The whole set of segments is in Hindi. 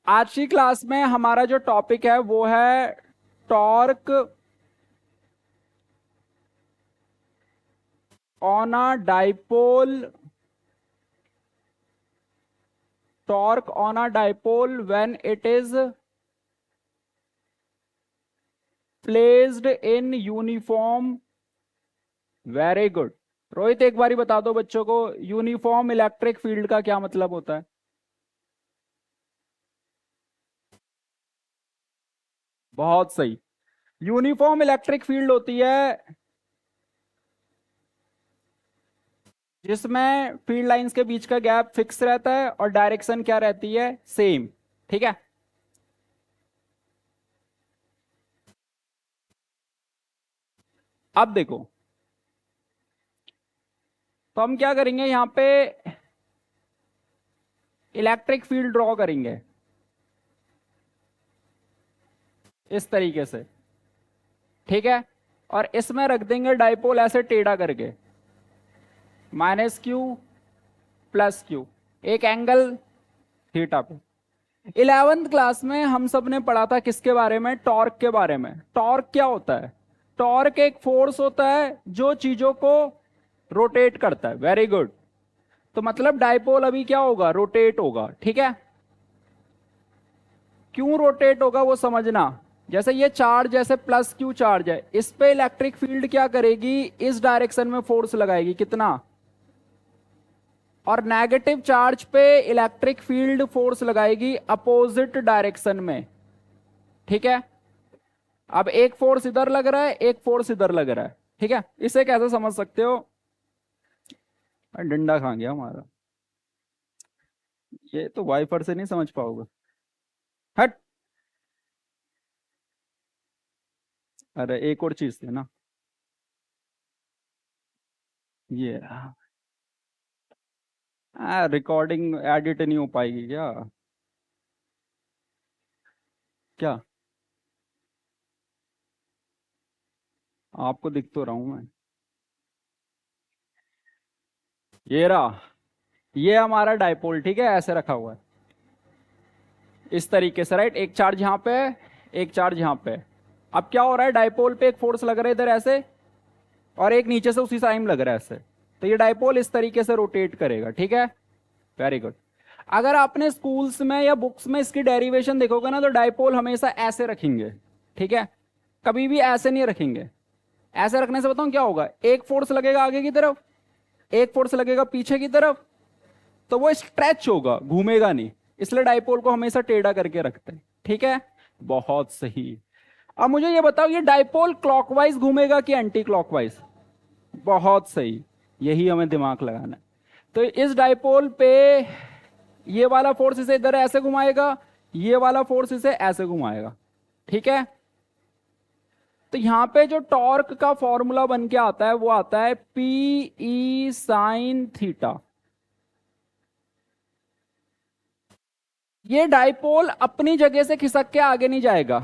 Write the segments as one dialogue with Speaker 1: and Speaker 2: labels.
Speaker 1: आज की क्लास में हमारा जो टॉपिक है वो है torque on a dipole. Torque on a dipole when it is placed in uniform. Very good. Rohit, एक बारी बता दो बच्चों को यूनिफॉर्म इलेक्ट्रिक फील्ड का क्या मतलब होता है। बहुत सही। यूनिफॉर्म इलेक्ट्रिक फील्ड होती है जिसमें फील्ड लाइंस के बीच का गैप फिक्स रहता है और डायरेक्शन क्या रहती है, सेम। ठीक है। अब देखो, तो हम क्या करेंगे, यहां पे इलेक्ट्रिक फील्ड ड्रॉ करेंगे इस तरीके से। ठीक है। और इसमें रख देंगे डाइपोल ऐसे टेढ़ा करके, -q + q, एक एंगल थीटा पे। 11th क्लास में हम सब ने पढ़ा था किसके बारे में, टॉर्क के बारे में। टॉर्क क्या होता है? टॉर्क एक फोर्स होता है जो चीजों को रोटेट करता है। Very good. तो मतलब डाइपोल अभी क्या होगा, रोटेट होगा। ठीक है। क्यों रोटेट होगा वो समझना। जैसे ये चार्ज, जैसे +q चार्ज है, इस पे इलेक्ट्रिक फील्ड क्या करेगी, इस डायरेक्शन में फोर्स लगाएगी, कितना। और नेगेटिव चार्ज पे इलेक्ट्रिक फील्ड फोर्स लगाएगी अपोजिट डायरेक्शन में। ठीक है। अब एक फोर्स इधर लग रहा है, एक फोर्स इधर लग रहा है। ठीक है। इसे कैसे समझ सकते हो। डंडा खा गया हमारा। ये तो वाइपर से नहीं समझ पाओगे। हट। अरे एक और चीज थी ना, ये रिकॉर्डिंग एडिट नहीं हो पाएगी क्या। क्या, आपको दिख तो रहा हूं मैं। ये रहा, ये हमारा डाइपोल। ठीक है, ऐसे रखा हुआ है इस तरीके से, राइट। एक चार्ज यहाँ पे है, एक चार्ज यहाँ पे है। अब क्या हो रहा है, डाइपोल पे एक फोर्स लग रहा है इधर ऐसे, और एक नीचे से उसी टाइम लग रहा है ऐसे। तो ये डाइपोल इस तरीके से रोटेट करेगा। ठीक है। Very good. अगर आपने स्कूल्स में या बुक्स में इसकी डेरिवेशन देखोगे ना, तो डाइपोल हमेशा ऐसे रखेंगे। ठीक है। कभी भी ऐसे नहीं रखेंगे। ऐसे रखने से बताऊं क्या होगा, एक फोर्स लगेगा आगे की तरफ, एक फोर्स लगेगा पीछे की तरफ, तो वो स्ट्रेच होगा, घूमेगा नहीं। इसलिए डाइपोल को हमेशा टेढ़ा करके रखते हैं। ठीक है। बहुत सही। अब मुझे ये बताओ, ये डाइपोल क्लॉकवाइज घूमेगा कि एंटी क्लॉकवाइज। बहुत सही। यही हमें दिमाग लगाना है। तो इस डाइपोल पे ये वाला फोर्स इसे इधर ऐसे घुमाएगा, ये वाला फोर्स इसे ऐसे घुमाएगा। ठीक है। तो यहां पे जो टॉर्क का फॉर्मूला बन के आता है वो आता है Pe sin θ। ये डाइपोल अपनी जगह से खिसक के आगे नहीं जाएगा,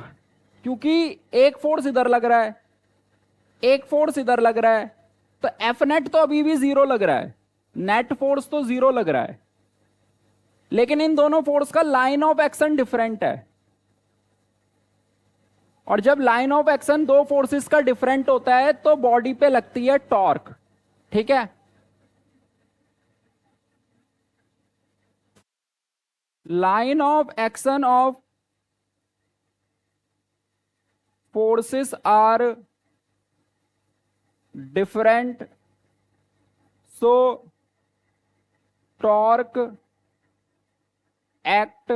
Speaker 1: क्योंकि एक फोर्स इधर लग रहा है, एक फोर्स इधर लग रहा है। तो एफ नेट तो अभी भी 0 लग रहा है, नेट फोर्स तो 0 लग रहा है, लेकिन इन दोनों फोर्स का लाइन ऑफ एक्शन डिफरेंट है। और जब लाइन ऑफ एक्शन दो फोर्सेस का डिफरेंट होता है तो बॉडी पे लगती है टॉर्क। ठीक है। Line of action of forces are different, so torque act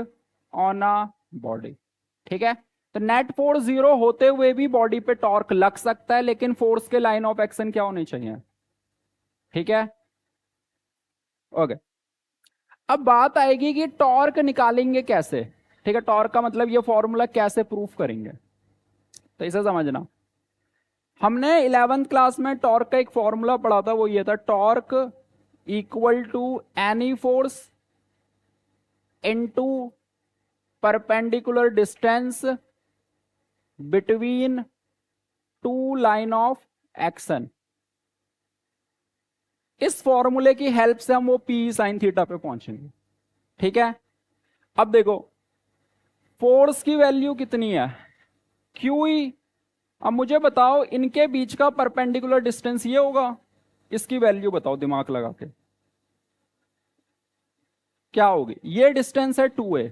Speaker 1: on a body. ठीक है। तो नेट फोर्स 0 होते हुए भी बॉडी पे टॉर्क लग सकता है, लेकिन फोर्स के लाइन ऑफ एक्शन क्या होनी चाहिए। ठीक है। ओके। अब बात आएगी कि टॉर्क निकालेंगे कैसे। ठीक है, टॉर्क का मतलब ये फॉर्मूला कैसे प्रूफ करेंगे, तो इसे समझना। हमने 11th क्लास में टॉर्क का एक फॉर्मूला पढ़ा था, वो ये था, torque equal to any force into perpendicular distance between two line of action. इस फॉर्मूले की हेल्प से हम वो P sin θ पे पहुंचेंगे। ठीक है। अब देखो, फोर्स की वैल्यू कितनी है, क्यू ई। अब मुझे बताओ इनके बीच का परपेंडिकुलर डिस्टेंस ये होगा, इसकी वैल्यू बताओ दिमाग लगा के, क्या होगी। ये डिस्टेंस है 2a,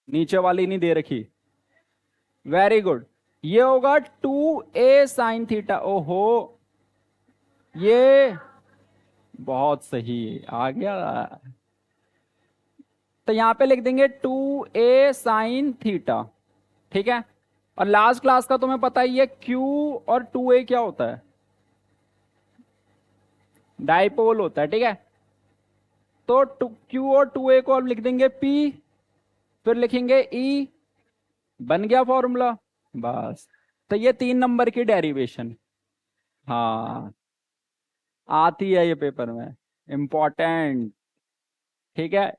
Speaker 1: नीचे वाली नहीं दे रखी, वेरी गुड। ये होगा 2a साइन थीटा। ओहो, ये बहुत सही आ गया। तो यहां पे लिख देंगे 2a साइन थीटा, ठीक है। और लास्ट क्लास का तुम्हें पता ही है Q और 2a क्या होता है, डाइपोल होता है, ठीक है। तो Q और 2a को अब लिख देंगे P, फिर लिखेंगे E, बन गया फॉर्मूला, बस। तो ये 3 नंबर की डेरिवेशन, हाँ आती है ये पेपर में, इंपॉर्टेंट, ठीक है।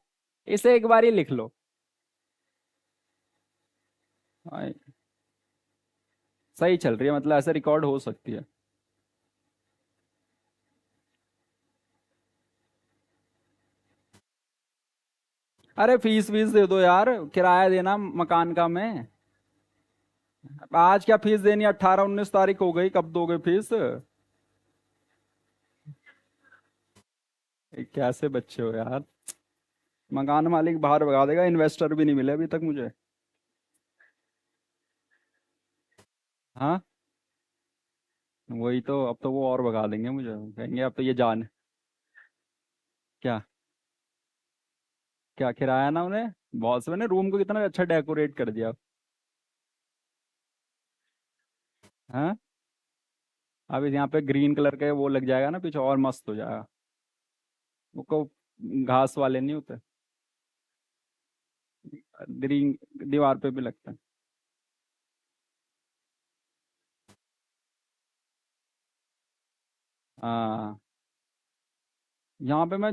Speaker 1: इसे एक बार ही लिख लो। हाँ, सही चल रही है, मतलब ऐसे रिकॉर्ड हो सकती है। अरे फीस वीस दे दो यार, किराया देना मकान का। मैं आज क्या फीस देनी, 18 19 तारीख हो गई, कब दोगे फीस। ये कैसे बच्चे हो यार, मकान मालिक बाहर भगा देगा, इन्वेस्टर भी नहीं मिले अभी तक मुझे। हाँ, वही तो, अब तो वो और भगा देंगे मुझे, कहेंगे अब तो ये जान। क्या, क्या किराया ना उन्हें, बॉस ने रूम को कितना अच्छा डेकोरेट कर दिया। हाँ, अब यहाँ पे ग्रीन कलर का वो लग जाएगा ना पीछे, और मस्त हो जाएगा। वो घास वाले नहीं होते, ग्रीन, दीवार पे भी लगता है। हाँ, यहाँ पे मैं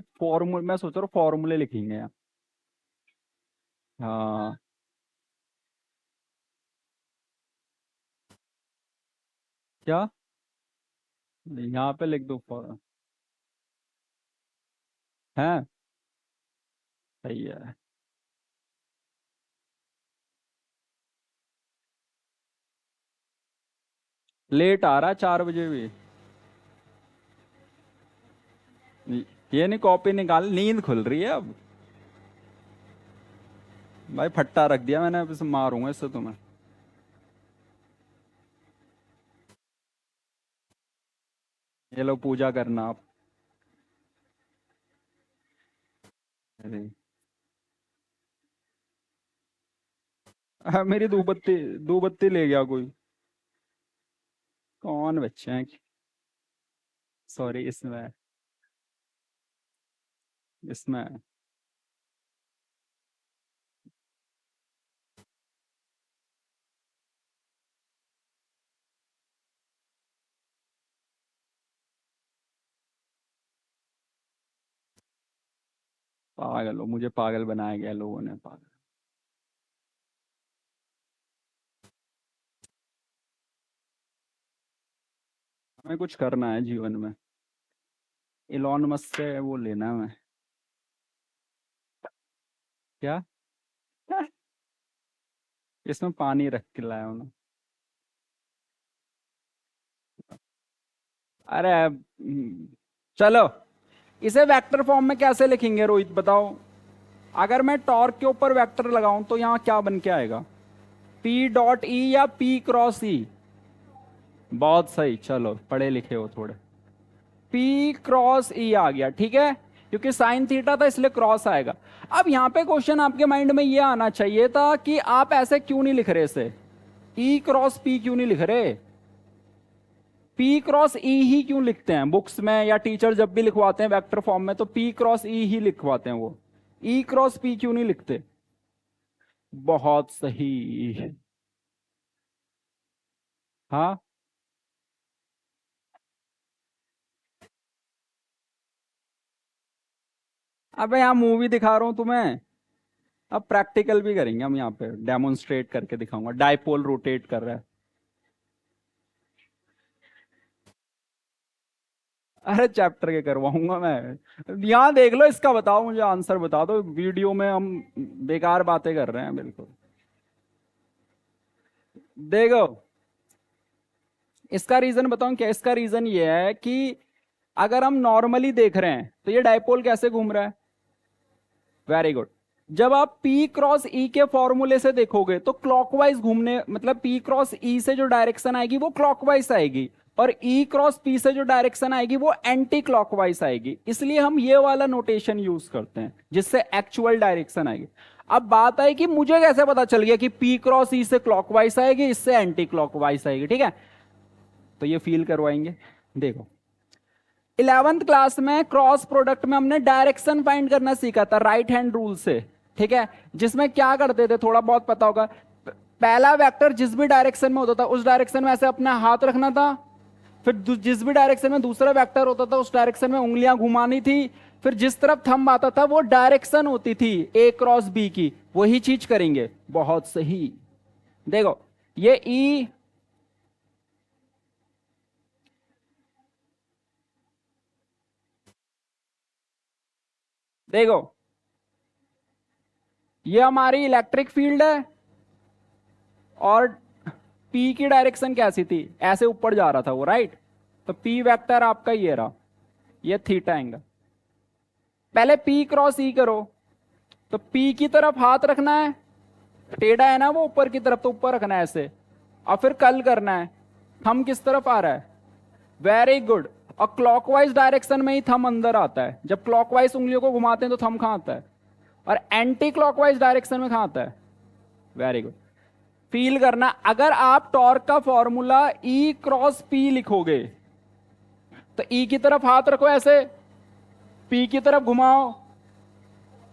Speaker 1: सोच रहा हूँ फॉर्मूले लिखेंगे यहाँ। हाँ, क्या, यहाँ पे लिख दो फॉर्म, है, सही है। लेट आ रहा है 4 बजे भी। ये नहीं, कॉपी निकाल, नींद खुल रही है अब। भाई फट्टा रख दिया मैंने, अब इसे मारूंगा इससे तुम्हें। ये लो पूजा करना आप। अरे मेरी धूप बत्ती ले गया कोई, कौन बच्चे हैं। सॉरी, इसमें, इसमें पागल हो, मुझे पागल बनाया गया लोगों ने, पागल। हमें कुछ करना है जीवन में, इलॉन मस्क से वो लेना है हमें। क्या, इसमें पानी रख के लाया हूं ना। अरे चलो, इसे वेक्टर फॉर्म में कैसे लिखेंगे रोहित बताओ। अगर मैं टॉर्क के ऊपर वेक्टर लगाऊं तो यहाँ क्या बन के आएगा, पी डॉट ई या पी क्रॉस ई। बहुत सही, चलो पढ़े लिखे हो थोड़े। पी क्रॉस ई आ गया, ठीक है, क्योंकि साइन थीटा था इसलिए क्रॉस आएगा। अब यहाँ पे क्वेश्चन आपके माइंड में ये आना चाहिए था कि आप ऐसे क्यों नहीं लिख रहे, इसे ई क्रॉस पी क्यों नहीं लिख रहे, पी क्रॉस ई ही क्यों लिखते हैं बुक्स में, या टीचर जब भी लिखवाते हैं वेक्टर फॉर्म में तो पी क्रॉस ई ही लिखवाते हैं, वो ई क्रॉस पी क्यों नहीं लिखते। बहुत सही। हाँ, अबे यहाँ मूवी दिखा रहा हूं तुम्हें, अब प्रैक्टिकल भी करेंगे हम यहाँ पे, डेमोन्स्ट्रेट करके दिखाऊंगा, डाइपोल रोटेट कर रहा है। अरे चैप्टर के करवाऊंगा मैं, यहाँ देख लो, इसका बताओ मुझे, आंसर बता दो, वीडियो में हम बेकार बातें कर रहे हैं बिल्कुल। देखो, इसका रीजन बताऊं क्या? इसका रीजन ये है कि अगर हम नॉर्मली देख रहे हैं तो ये डायपोल कैसे घूम रहा है? Very good. जब आप P क्रॉस E के फॉर्मूले से देखोगे तो क्लॉकवाइज घूमने, मतलब P क्रॉस E से जो डायरेक्शन आएगी वो क्लॉकवाइज आएगी, और E क्रॉस P से जो डायरेक्शन आएगी वो एंटी क्लॉकवाइज आएगी। इसलिए हम ये वाला नोटेशन यूज करते हैं जिससे एक्चुअल डायरेक्शन आएगी। अब बात आई कि मुझे कैसे पता चल गया कि P क्रॉस E से क्लॉकवाइज आएगी, इससे एंटी क्लॉकवाइज आएगी, ठीक है? तो ये फील करवाएंगे। देखो, 11th क्लास में क्रॉस प्रोडक्ट में हमने डायरेक्शन फाइंड करना सीखा था राइट हैंड रूल से, ठीक है? जिसमें क्या करते थे, थोड़ा बहुत पता होगा। पहला वेक्टर जिस भी डायरेक्शन में होता था उस डायरेक्शन में ऐसे अपना हाथ रखना था, फिर जिस भी डायरेक्शन में दूसरा वेक्टर होता था उस डायरेक्शन में उंगलियां घुमानी थी, फिर जिस तरफ थंब आता था वो डायरेक्शन होती थी ए क्रॉस बी की, वही चीज करेंगे। बहुत सही। देखो, ये ई, देखो ये हमारी इलेक्ट्रिक फील्ड है, और पी की डायरेक्शन कैसी थी? ऐसे ऊपर जा रहा था वो, राइट? तो पी वेक्टर आपका ये रहा, ये थीटा एंगल। पहले पी क्रॉस ई करो, तो पी की तरफ हाथ रखना है, टेढ़ा है ना वो ऊपर की तरफ, तो ऊपर रखना है ऐसे, और फिर कल करना है। थंब किस तरफ आ रहा है? Very good. और क्लॉकवाइज डायरेक्शन में ही थंब अंदर आता है। जब क्लॉकवाइज उंगलियों को घुमाते हैं तो थंब कहां आता है? और एंटी क्लॉकवाइज डायरेक्शन में कहां आता है? Very good. फील करना, अगर आप टॉर्क का फॉर्मूला ई क्रॉस पी लिखोगे तो ई की तरफ हाथ रखो ऐसे, पी की तरफ घुमाओ,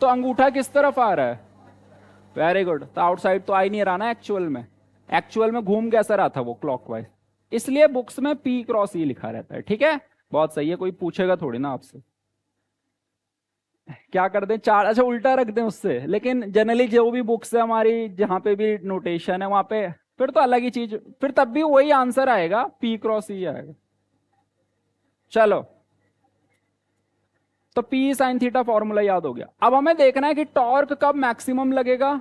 Speaker 1: तो अंगूठा किस तरफ आ रहा है? Very good. तो आउटसाइड तो आ ही नहीं रहा ना एक्चुअल में। एक्चुअल में घूम कैसा रहा था वो? क्लॉकवाइज। इसलिए बुक्स में पी क्रॉस ई लिखा रहता है, ठीक है? बहुत सही है, कोई पूछेगा थोड़ी ना आपसे। क्या कर दें, चार, अच्छा उल्टा रख दें उससे, लेकिन जनरली जो भी बुक्स है हमारी जहां पे भी नोटेशन है वहां पे फिर तो अलग ही चीज, फिर तब भी वही आंसर आएगा, पी क्रॉस ई आएगा। चलो, तो पी साइन थीटा फॉर्मूला याद हो गया। अब हमें देखना है कि टॉर्क कब मैक्सिमम लगेगा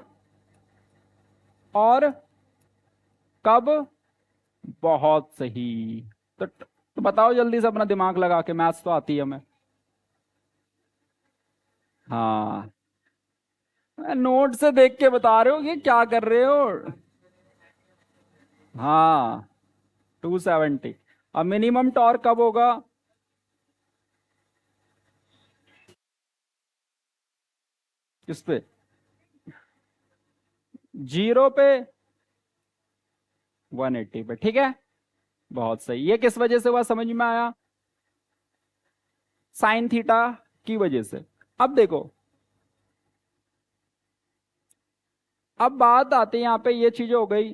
Speaker 1: और कब। बहुत सही। तो बताओ जल्दी से, अपना दिमाग लगा के, मैथ्स तो आती है हमें। हाँ, नोट से देख के बता रहे हो कि क्या कर रहे हो? हाँ, 270। अब मिनिमम टॉर्क कब होगा? किस पे? जीरो पे, 180 पे, ठीक है? बहुत सही। ये किस वजह से हुआ समझ में आया? साइन थीटा की वजह से। अब देखो, अब बात आती है, यहां पे ये चीज हो गई,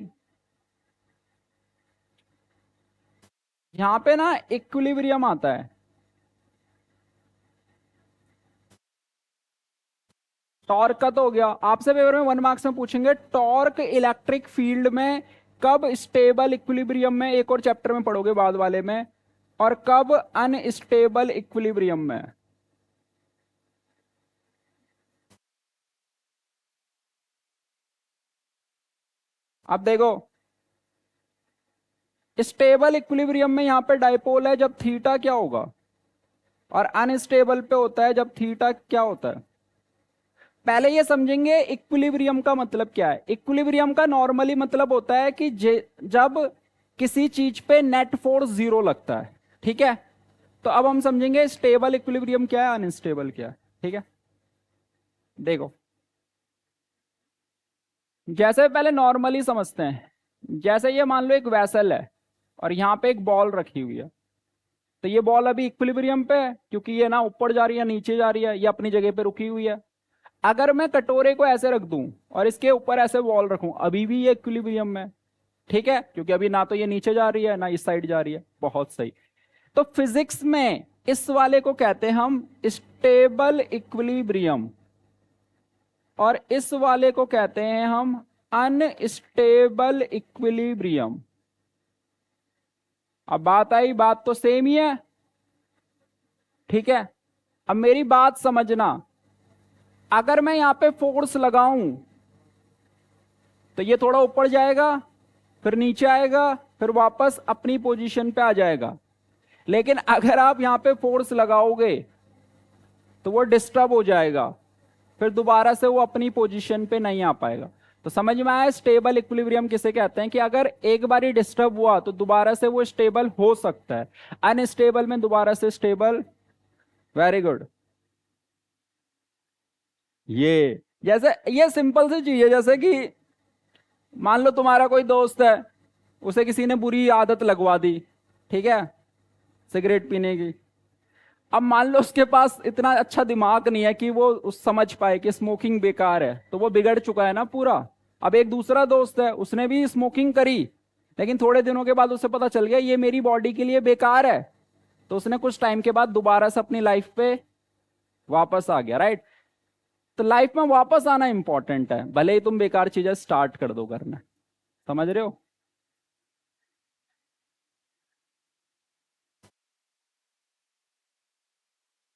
Speaker 1: यहां पे ना इक्विलिब्रियम आता है। टॉर्क का तो हो गया, आपसे पेपर में 1 मार्क्स में पूछेंगे टॉर्क इलेक्ट्रिक फील्ड में कब स्टेबल इक्विलिब्रियम में, एक और चैप्टर में पढ़ोगे बाद वाले में, और कब अनस्टेबल इक्विलिब्रियम में। अब देखो, स्टेबल इक्विलिब्रियम में यहां पे डाइपोल है जब थीटा क्या होगा, और अनस्टेबल पे होता है जब थीटा क्या होता है। पहले ये समझेंगे इक्विलिब्रियम का मतलब क्या है। इक्विलिब्रियम का नॉर्मली मतलब होता है कि जब किसी चीज पे नेट फोर्स जीरो लगता है, ठीक है? तो अब हम समझेंगे स्टेबल इक्विलिब्रियम क्या है, अनस्टेबल क्या है, ठीक है? देखो, जैसे पहले नॉर्मली समझते हैं, जैसे ये मान लो एक वैसल है और यहां पे एक बॉल रखी हुई है, तो ये बॉल अभी इक्विलिब्रियम पे है क्योंकि ये ना ऊपर जा रही है नीचे जा रही है, ये अपनी जगह पे रुकी हुई है। अगर मैं कटोरे को ऐसे रख दूं और इसके ऊपर ऐसे बॉल रखूं, अभी भी ये इक्विलिब्रियम में, ठीक है? क्योंकि अभी ना तो ये नीचे जा रही है ना इस साइड जा रही है। बहुत सही। तो फिजिक्स में इस वाले को कहते हैं हम स्टेबल इक्विलिब्रियम, और इस वाले को कहते हैं हम अनस्टेबल इक्विलिब्रियम। अब बात आई, बात तो सेम ही है। ठीक है, अब मेरी बात समझना, अगर मैं यहां पे फोर्स लगाऊं तो ये थोड़ा ऊपर जाएगा, फिर नीचे आएगा, फिर वापस अपनी पोजीशन पे आ जाएगा। लेकिन अगर आप यहां पे फोर्स लगाओगे तो वो डिस्टर्ब हो जाएगा, फिर दोबारा से वो अपनी पोजीशन पे नहीं आ पाएगा। तो समझ में आया स्टेबल इक्विलिब्रियम किसे कहते हैं, कि अगर एक बार डिस्टर्ब हुआ तो दोबारा से वो स्टेबल हो सकता है, अनस्टेबल में दोबारा से स्टेबल। Very good. ये जैसे ये सिंपल सी चीज है, जैसे कि मान लो तुम्हारा कोई दोस्त है, उसे किसी ने बुरी आदत लगवा दी, ठीक है, सिगरेट पीने की। अब मान लो उसके पास इतना अच्छा दिमाग नहीं है कि वो उस समझ पाए कि स्मोकिंग बेकार है, तो वो बिगड़ चुका है ना पूरा। अब एक दूसरा दोस्त है, उसने भी स्मोकिंग करी, लेकिन थोड़े दिनों के बाद उसे पता चल गया ये मेरी बॉडी के लिए बेकार है, तो उसने कुछ टाइम के बाद दोबारा से अपनी लाइफ पे वापस आ गया, राइट। तो लाइफ में वापस आना इंपॉर्टेंट है, भले ही तुम बेकार चीजें स्टार्ट कर दो करना। समझ रहे हो?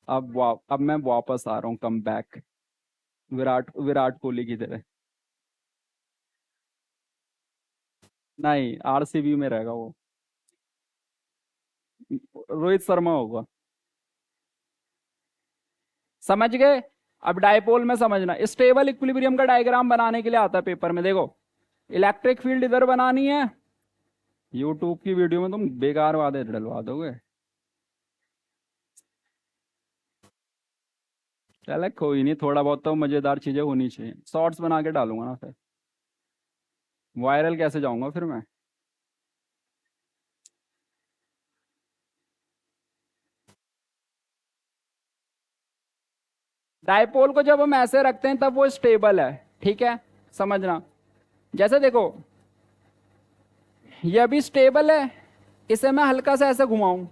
Speaker 1: अब मैं वापस आ रहा हूं, कम बैक, विराट विराट कोहली की तरह। नहीं, आरसीबी में रहेगा वो, रोहित शर्मा होगा। समझ गए? अब डायपोल में समझना, स्टेबल इक्विलिब्रियम का डायग्राम बनाने के लिए आता है पेपर में, देखो इलेक्ट्रिक फील्ड इधर बनानी है, यूट्यूब की वीडियो में तुम बेकार बातें डलवा दोगे। चल कोई नहीं, थोड़ा बहुत तो मजेदार चीजें होनी चाहिए, शॉर्ट्स बना के डालूंगा ना, फिर वायरल कैसे जाऊंगा फिर मैं। डायपोल को जब हम ऐसे रखते हैं तब वो स्टेबल है, ठीक है, समझना। जैसे देखो ये अभी स्टेबल है, इसे मैं हल्का सा ऐसे घुमाऊं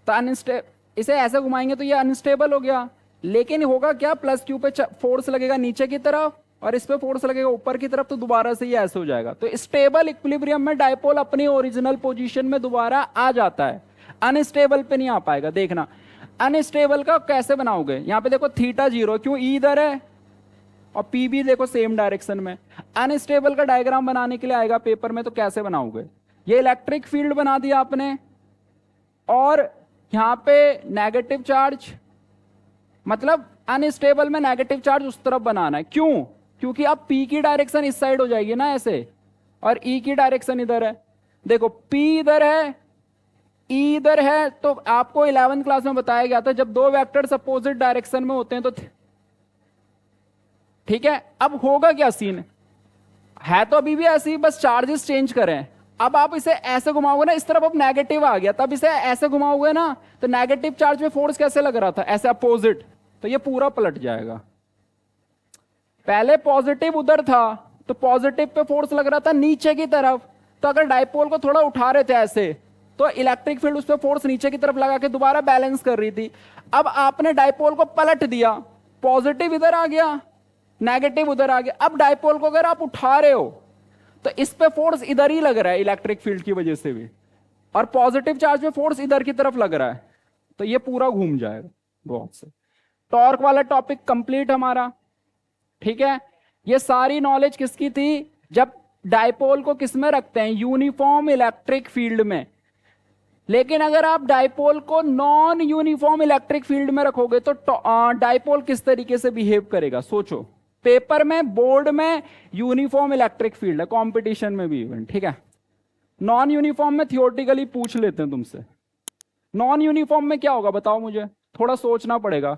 Speaker 1: तो इसे ऐसे घुमाएंगे तो ये अनस्टेबल हो गया। लेकिन होगा क्या, प्लस क्यू पे फोर्स लगेगा नीचे की तरफ और इस पे फोर्स लगेगा ऊपर की तरफ, तो दोबारा से ये ऐसे हो जाएगा। तो स्टेबल इक्विलिब्रियम में डायपोल अपनी ओरिजिनल पोजीशन में दोबारा आ जाता है, अनस्टेबल पे नहीं आ पाएगा। देखना अनस्टेबल का कैसे बनाओगे, यहां पे देखो थीटा 0, क्यों, ई इधर है और पी भी देखो सेम डायरेक्शन में। अनस्टेबल का डायग्राम बनाने के लिए आएगा पेपर में, तो कैसे बनाओगे, ये इलेक्ट्रिक फील्ड बना दिया आपने और यहां पे नेगेटिव चार्ज, मतलब अनस्टेबल में नेगेटिव चार्ज उस तरफ बनाना है। क्यों? क्योंकि अब P की डायरेक्शन इस साइड हो जाएगी ना ऐसे, और E की डायरेक्शन इधर है। देखो P इधर है, E इधर है, तो आपको 11th क्लास में बताया गया था जब दो वेक्टर्स अपोजिट डायरेक्शन में होते हैं तो ठीक है। अब होगा क्या सीन है, तो अभी भी ऐसे ही, बस चार्जेस चेंज करें। अब आप इसे ऐसे घुमाओगे ना, इस तरफ अब नेगेटिव आ गया, तब इसे ऐसे घुमाओगे ना तो नेगेटिव चार्ज में फोर्स कैसे लग रहा था, ऐसे अपोजिट, तो ये पूरा पलट जाएगा। पहले पॉजिटिव उधर था तो पॉजिटिव पे फोर्स लग रहा था नीचे की तरफ, तो अगर डायपोल को थोड़ा उठा रहे थे ऐसे तो इलेक्ट्रिक फील्ड उस पर फोर्स नीचे की तरफ लगा के दोबारा बैलेंस कर रही थी। अब आपने डायपोल को पलट दिया, पॉजिटिव इधर आ गया, नेगेटिव उधर आ गया। अब डायपोल को अगर आप उठा रहे हो तो इस पे फोर्स इधर ही लग रहा है इलेक्ट्रिक फील्ड की वजह से भी, और पॉजिटिव चार्ज पे फोर्स इधर की तरफ लग रहा है, तो ये पूरा घूम जाएगा बहुत से। टॉर्क वाला टॉपिक कंप्लीट हमारा, ठीक है। ये सारी नॉलेज किसकी थी, जब डायपोल को किस में रखते हैं, यूनिफॉर्म इलेक्ट्रिक फील्ड में। लेकिन अगर आप डायपोल को नॉन यूनिफॉर्म इलेक्ट्रिक फील्ड में रखोगे तो डायपोल किस तरीके से बिहेव करेगा, सोचो। पेपर में, बोर्ड में यूनिफॉर्म इलेक्ट्रिक फील्ड है, कंपटीशन में भी इवन, ठीक है। नॉन यूनिफॉर्म में थियोरेटिकली पूछ लेते हैं तुमसे, नॉन यूनिफॉर्म में क्या होगा बताओ मुझे, थोड़ा सोचना पड़ेगा।